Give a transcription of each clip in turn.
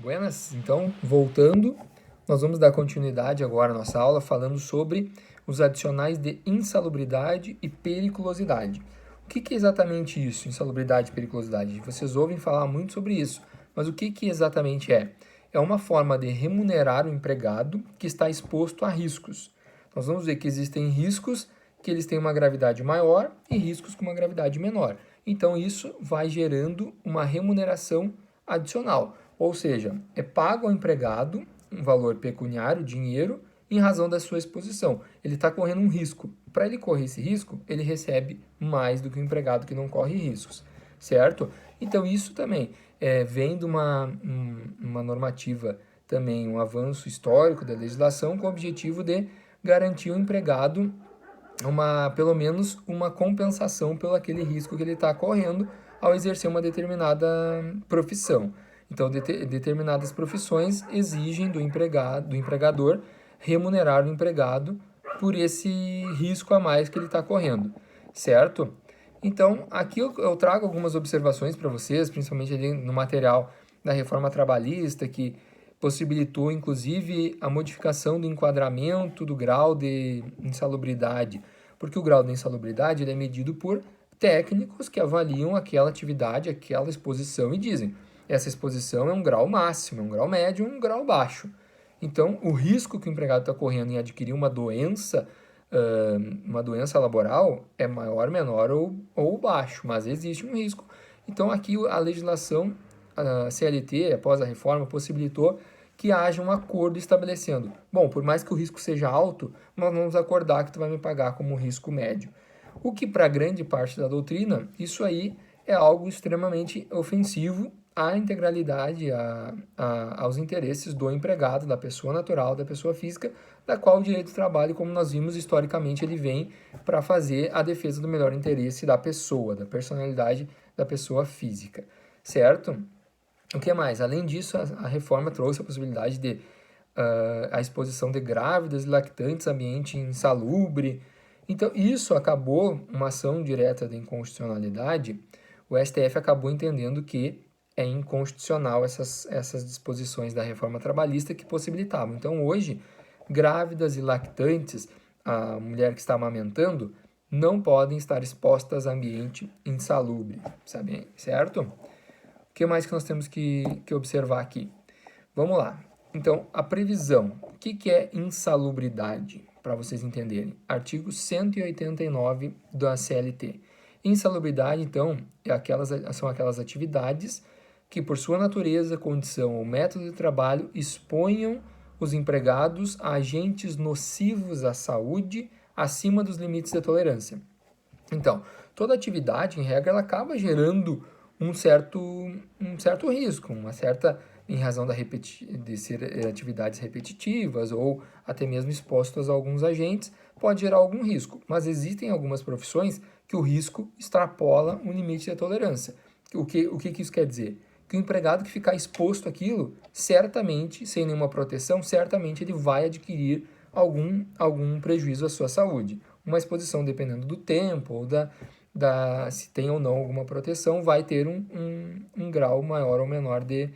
Buenas, então, voltando, nós vamos dar continuidade agora à nossa aula falando sobre os adicionais de insalubridade e periculosidade. O que é exatamente isso, insalubridade e periculosidade? Vocês ouvem falar muito sobre isso, mas o que exatamente é? É uma forma de remunerar o empregado que está exposto a riscos. Nós vamos ver que existem riscos que eles têm uma gravidade maior e riscos com uma gravidade menor. Então, isso vai gerando uma remuneração adicional. Ou seja, é pago ao empregado um valor pecuniário, dinheiro, em razão da sua exposição. Ele está correndo um risco. Para ele correr esse risco, ele recebe mais do que o empregado que não corre riscos, certo? Então, isso também vem de uma normativa, também um avanço histórico da legislação com o objetivo de garantir ao empregado pelo menos uma compensação pelo aquele risco que ele está correndo ao exercer uma determinada profissão. Então, determinadas profissões exigem do empregador, remunerar o empregado por esse risco a mais que ele está correndo, certo? Então, aqui eu trago algumas observações para vocês, principalmente ali no material da reforma trabalhista, que possibilitou, inclusive, a modificação do enquadramento do grau de insalubridade, porque o grau de insalubridade ele é medido por técnicos que avaliam aquela atividade, aquela exposição e dizem, essa exposição é um grau máximo, é um grau médio, um grau baixo. Então, o risco que o empregado está correndo em adquirir uma doença laboral é maior, menor ou baixo, mas existe um risco. Então, aqui a legislação, a CLT, após a reforma, possibilitou que haja um acordo estabelecendo, bom, por mais que o risco seja alto, nós vamos acordar que tu vai me pagar como risco médio. O que para grande parte da doutrina, isso aí é algo extremamente ofensivo à integralidade, aos interesses do empregado, da pessoa natural, da pessoa física, da qual o direito do trabalho, como nós vimos historicamente, ele vem para fazer a defesa do melhor interesse da pessoa, da personalidade da pessoa física, certo? O que mais? Além disso, a reforma trouxe a possibilidade de a exposição de grávidas e lactantes a ambiente insalubre. Então, isso acabou, uma ação direta de inconstitucionalidade, o STF acabou entendendo que é inconstitucional essas disposições da reforma trabalhista que possibilitavam. Então, hoje, grávidas e lactantes, a mulher que está amamentando, não podem estar expostas a ambiente insalubre, sabe? Certo? O que mais que nós temos que observar aqui? Vamos lá. Então, a previsão. O que é insalubridade? Para vocês entenderem. Artigo 189 da CLT. Insalubridade, então, são aquelas atividades que, por sua natureza, condição ou método de trabalho, exponham os empregados a agentes nocivos à saúde acima dos limites de tolerância. Então, toda atividade, em regra, ela acaba gerando um certo risco, em razão de ser atividades repetitivas ou até mesmo expostas a alguns agentes, pode gerar algum risco. Mas existem algumas profissões que o risco extrapola o limite de tolerância. O que isso quer dizer? Que o empregado que ficar exposto àquilo, certamente, sem nenhuma proteção, certamente ele vai adquirir algum prejuízo à sua saúde. Uma exposição, dependendo do tempo ou se tem ou não alguma proteção, vai ter um grau maior ou menor de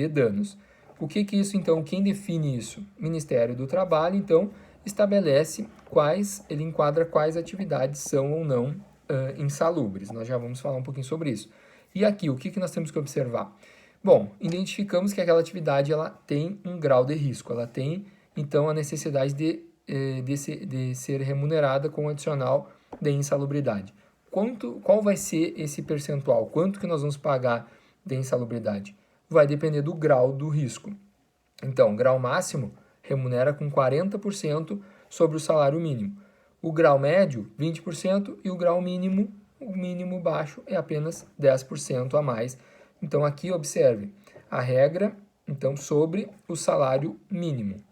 danos. O que isso, então, quem define isso? Ministério do Trabalho, então, estabelece ele enquadra quais atividades são ou não insalubres. Nós já vamos falar um pouquinho sobre isso. E aqui, o que nós temos que observar? Bom, identificamos que aquela atividade ela tem um grau de risco, ela tem, então, a necessidade de ser remunerada com adicional de insalubridade. Qual vai ser esse percentual? Quanto que nós vamos pagar de insalubridade? Vai depender do grau do risco. Então, o grau máximo remunera com 40% sobre o salário mínimo. O grau médio, 20%, e o grau mínimo, o mínimo baixo, é apenas 10% a mais. Então, aqui observe a regra então, sobre o salário mínimo.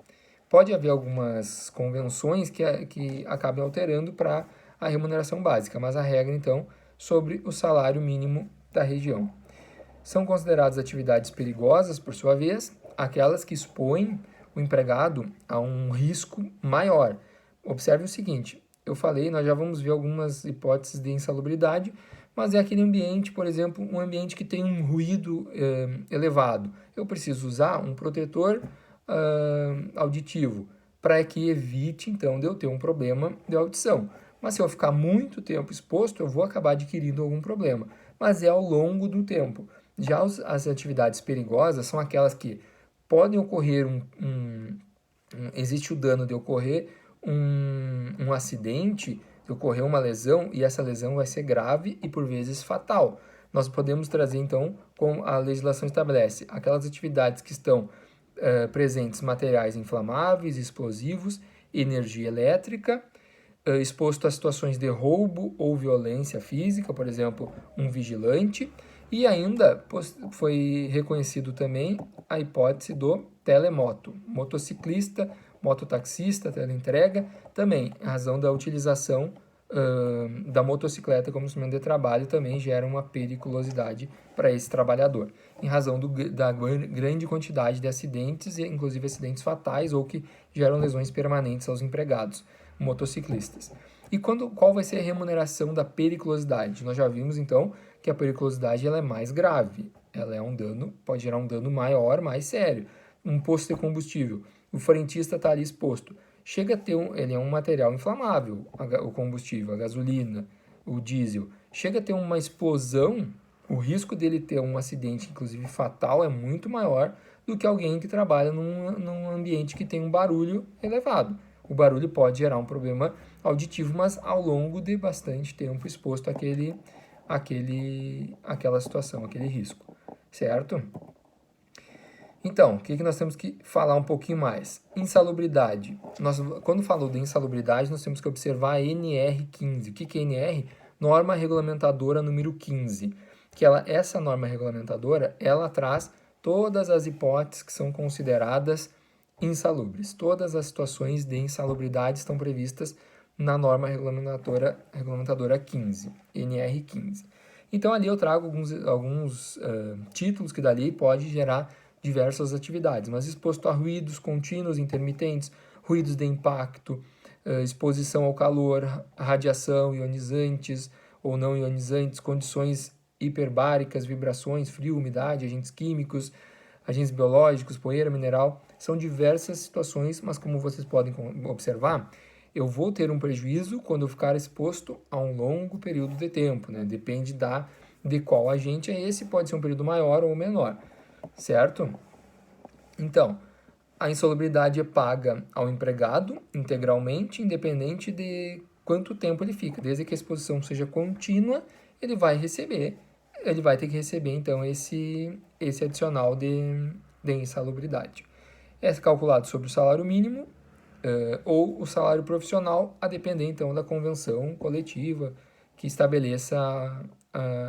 Pode haver algumas convenções que acabem alterando para a remuneração básica, mas a regra, então, sobre o salário mínimo da região. São consideradas atividades perigosas, por sua vez, aquelas que expõem o empregado a um risco maior. Observe o seguinte, eu falei, nós já vamos ver algumas hipóteses de insalubridade, mas é aquele ambiente, por exemplo, um ambiente que tem um ruído elevado. Eu preciso usar um protetor auditivo para que evite, então, de eu ter um problema de audição. Mas se eu ficar muito tempo exposto, eu vou acabar adquirindo algum problema. Mas é ao longo do tempo. Já as atividades perigosas são aquelas que podem ocorrer existe o dano de ocorrer um acidente, de ocorrer uma lesão, e essa lesão vai ser grave e por vezes fatal. Nós podemos trazer, então, como a legislação estabelece, aquelas atividades que estão presentes materiais inflamáveis, explosivos, energia elétrica, exposto a situações de roubo ou violência física, por exemplo, um vigilante, e ainda foi reconhecido também a hipótese do telemoto, motociclista, mototaxista, teleentrega, também, em razão da utilização da motocicleta como instrumento de trabalho, também gera uma periculosidade para esse trabalhador, em razão da grande quantidade de acidentes, inclusive acidentes fatais ou que geram lesões permanentes aos empregados, motociclistas. E qual vai ser a remuneração da periculosidade? Nós já vimos, então, que a periculosidade ela é mais grave. Ela é um dano, pode gerar um dano maior, mais sério. Um posto de combustível, o frentista está ali exposto. Chega a ter ele é um material inflamável, o combustível, a gasolina, o diesel. Chega a ter uma explosão, o risco dele ter um acidente, inclusive fatal, é muito maior do que alguém que trabalha num ambiente que tem um barulho elevado. O barulho pode gerar um problema auditivo, mas ao longo de bastante tempo exposto àquela situação, aquele risco, certo? Então, o que nós temos que falar um pouquinho mais? Insalubridade. Quando falou de insalubridade, nós temos que observar a NR15. O que é NR? Norma Regulamentadora número 15. Que essa norma regulamentadora, ela traz todas as hipóteses que são consideradas insalubres. Todas as situações de insalubridade estão previstas na norma regulamentadora 15, NR15. Então, ali eu trago alguns títulos que dali pode gerar diversas atividades, mas exposto a ruídos contínuos, intermitentes, ruídos de impacto, exposição ao calor, radiação, ionizantes ou não ionizantes, condições hiperbáricas, vibrações, frio, umidade, agentes químicos, agentes biológicos, poeira, mineral, são diversas situações, mas como vocês podem observar, eu vou ter um prejuízo quando eu ficar exposto a um longo período de tempo, né? Depende de qual agente é esse, pode ser um período maior ou menor, certo? Então, a insalubridade é paga ao empregado integralmente, independente de quanto tempo ele fica. Desde que a exposição seja contínua, ele vai ter que receber, então, esse adicional de insalubridade. É calculado sobre o salário mínimo ou o salário profissional, a depender, então, da convenção coletiva que estabeleça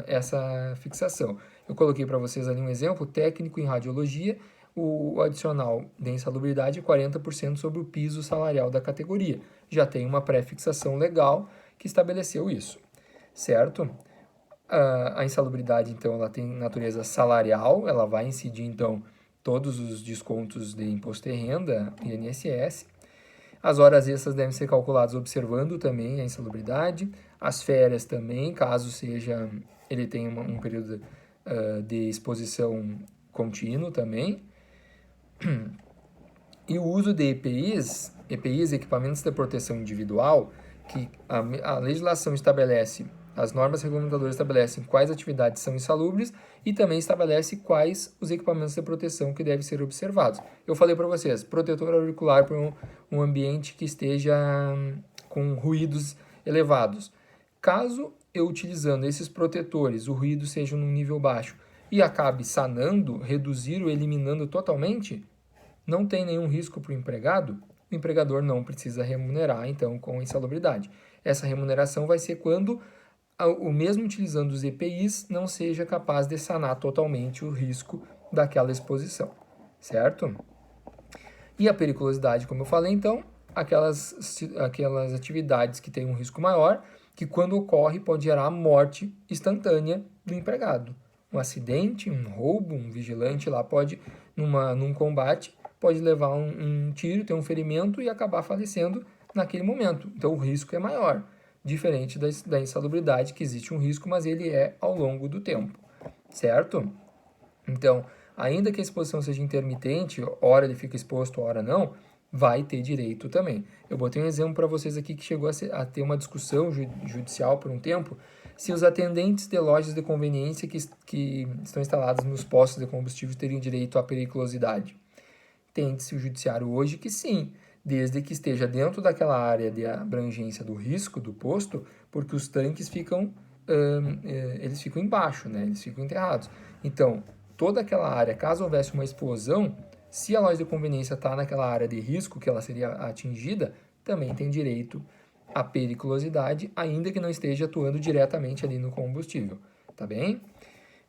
essa fixação. Eu coloquei para vocês ali um exemplo, técnico em radiologia, o adicional de insalubridade é 40% sobre o piso salarial da categoria. Já tem uma pré-fixação legal que estabeleceu isso, certo? A insalubridade, então, ela tem natureza salarial, ela vai incidir, então, todos os descontos de imposto de renda e INSS. As horas extras devem ser calculadas observando também a insalubridade. As férias também, caso ele tenha um período de exposição contínuo também. E o uso de EPIs, equipamentos de proteção individual, que a legislação estabelece, as normas regulamentadoras estabelecem quais atividades são insalubres e também estabelece quais os equipamentos de proteção que devem ser observados. Eu falei para vocês, protetor auricular para um ambiente que esteja com ruídos elevados. Caso eu utilizando esses protetores, o ruído seja num nível baixo e acabe sanando, reduzir ou eliminando totalmente, não tem nenhum risco para o empregado, o empregador não precisa remunerar, então, com insalubridade. Essa remuneração vai ser quando o mesmo utilizando os EPIs não seja capaz de sanar totalmente o risco daquela exposição, certo? E a periculosidade, como eu falei, então, aquelas atividades que têm um risco maior, que quando ocorre pode gerar a morte instantânea do empregado. Um acidente, um roubo, um vigilante lá pode, num combate, pode levar um tiro, ter um ferimento e acabar falecendo naquele momento. Então o risco é maior. diferente da insalubridade, que existe um risco, mas ele é ao longo do tempo, certo? Então, ainda que a exposição seja intermitente, hora ele fica exposto, hora não, vai ter direito também. Eu botei um exemplo para vocês aqui que chegou a ter uma discussão judicial por um tempo, se os atendentes de lojas de conveniência que estão instalados nos postos de combustível teriam direito à periculosidade. Entende-se o judiciário hoje que sim, desde que esteja dentro daquela área de abrangência do risco do posto, porque os tanques eles ficam embaixo, né? Eles ficam enterrados. Então, toda aquela área, caso houvesse uma explosão, se a loja de conveniência está naquela área de risco que ela seria atingida, também tem direito à periculosidade, ainda que não esteja atuando diretamente ali no combustível, tá bem?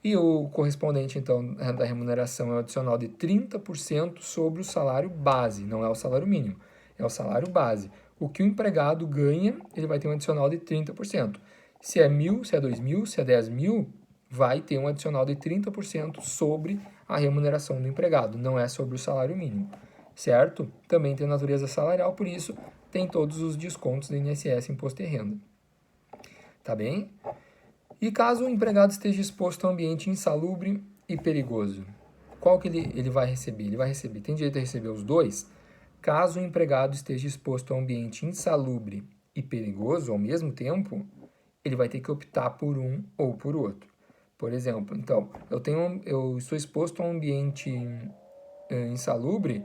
E o correspondente, então, da remuneração é um adicional de 30% sobre o salário base, não é o salário mínimo, é o salário base. O que o empregado ganha, ele vai ter um adicional de 30%. Se é 1.000, se é 2.000, se é 10.000, vai ter um adicional de 30% sobre a remuneração do empregado, não é sobre o salário mínimo, certo? Também tem natureza salarial, por isso tem todos os descontos do INSS, Imposto de Renda. Tá bem? E caso o empregado esteja exposto a um ambiente insalubre e perigoso, qual que ele vai receber? Ele vai receber, tem direito a receber os dois? Caso o empregado esteja exposto a um ambiente insalubre e perigoso ao mesmo tempo, ele vai ter que optar por um ou por outro. Por exemplo, então, eu estou exposto a um ambiente insalubre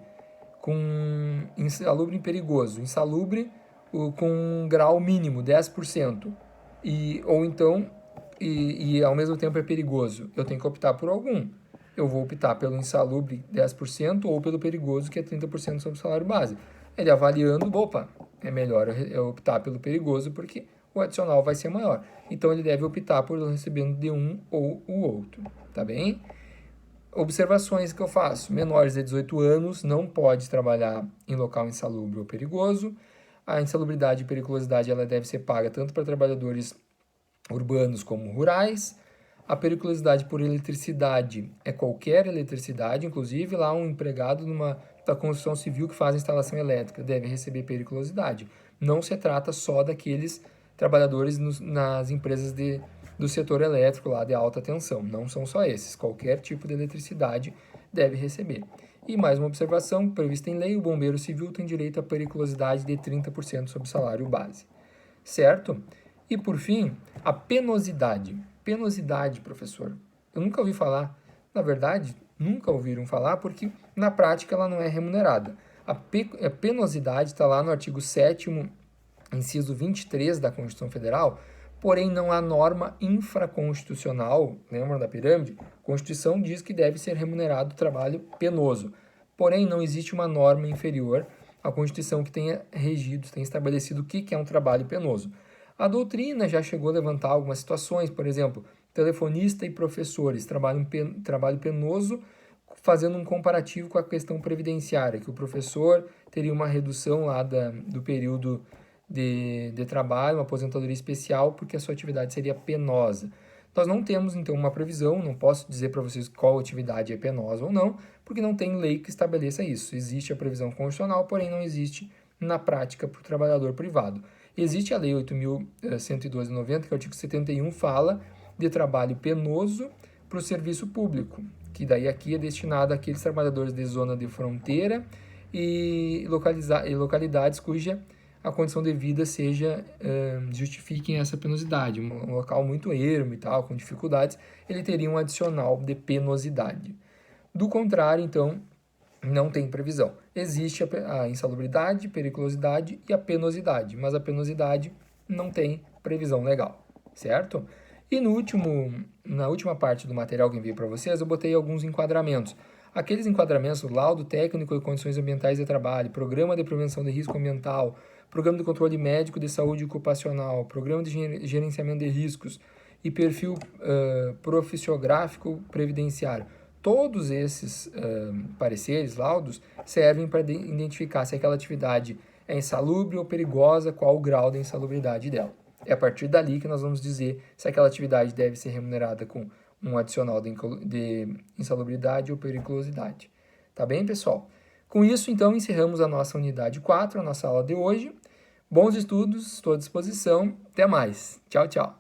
e perigoso. Insalubre com um grau mínimo, 10%. Ou então, ao mesmo tempo é perigoso. Eu tenho que optar por algum. Eu vou optar pelo insalubre 10% ou pelo perigoso, que é 30% sobre o salário base. Ele avaliando, opa, é melhor eu optar pelo perigoso porque o adicional vai ser maior. Então, ele deve optar por recebendo de um ou o outro, tá bem? Observações que eu faço. Menores de 18 anos não pode trabalhar em local insalubre ou perigoso. A insalubridade e periculosidade ela deve ser paga tanto para trabalhadores urbanos como rurais. A periculosidade por eletricidade é qualquer eletricidade, inclusive lá um empregado da construção civil que faz instalação elétrica deve receber periculosidade. Não se trata só daqueles trabalhadores nas empresas do setor elétrico lá de alta tensão, não são só esses, qualquer tipo de eletricidade deve receber. E mais uma observação, prevista em lei, o bombeiro civil tem direito à periculosidade de 30% sobre o salário base, certo? E por fim, a penosidade. Penosidade, professor, eu nunca ouvi falar, na verdade, nunca ouviram falar porque na prática ela não é remunerada. A penosidade está lá no artigo 7º, inciso 23 da Constituição Federal, porém não há norma infraconstitucional, lembram da pirâmide? A Constituição diz que deve ser remunerado o trabalho penoso, porém não existe uma norma inferior à Constituição que tenha regido, tenha estabelecido o que é um trabalho penoso. A doutrina já chegou a levantar algumas situações, por exemplo, telefonista e professores trabalham trabalho penoso, fazendo um comparativo com a questão previdenciária, que o professor teria uma redução lá do período de trabalho, uma aposentadoria especial, porque a sua atividade seria penosa. Nós não temos, então, uma previsão, não posso dizer para vocês qual atividade é penosa ou não, porque não tem lei que estabeleça isso. Existe a previsão constitucional, porém não existe na prática para o trabalhador privado. Existe a Lei 8.112/90, que o artigo 71 fala de trabalho penoso para o serviço público, que daí aqui é destinado àqueles trabalhadores de zona de fronteira e localidades cuja a condição de vida justifiquem essa penosidade. Um local muito ermo e tal, com dificuldades, ele teria um adicional de penosidade. Do contrário, então, não tem previsão. Existe a insalubridade, periculosidade e a penosidade, mas a penosidade não tem previsão legal, certo? E na última parte do material que eu enviei para vocês, eu botei alguns enquadramentos. Aqueles enquadramentos, laudo técnico de condições ambientais de trabalho, programa de prevenção de risco ambiental, programa de controle médico de saúde ocupacional, programa de gerenciamento de riscos e perfil profissiográfico previdenciário. Todos esses pareceres, laudos, servem para identificar se aquela atividade é insalubre ou perigosa, qual o grau da insalubridade dela. É a partir dali que nós vamos dizer se aquela atividade deve ser remunerada com um adicional de insalubridade ou periculosidade. Tá bem, pessoal? Com isso, então, encerramos a nossa unidade 4, a nossa aula de hoje. Bons estudos, estou à disposição. Até mais. Tchau, tchau.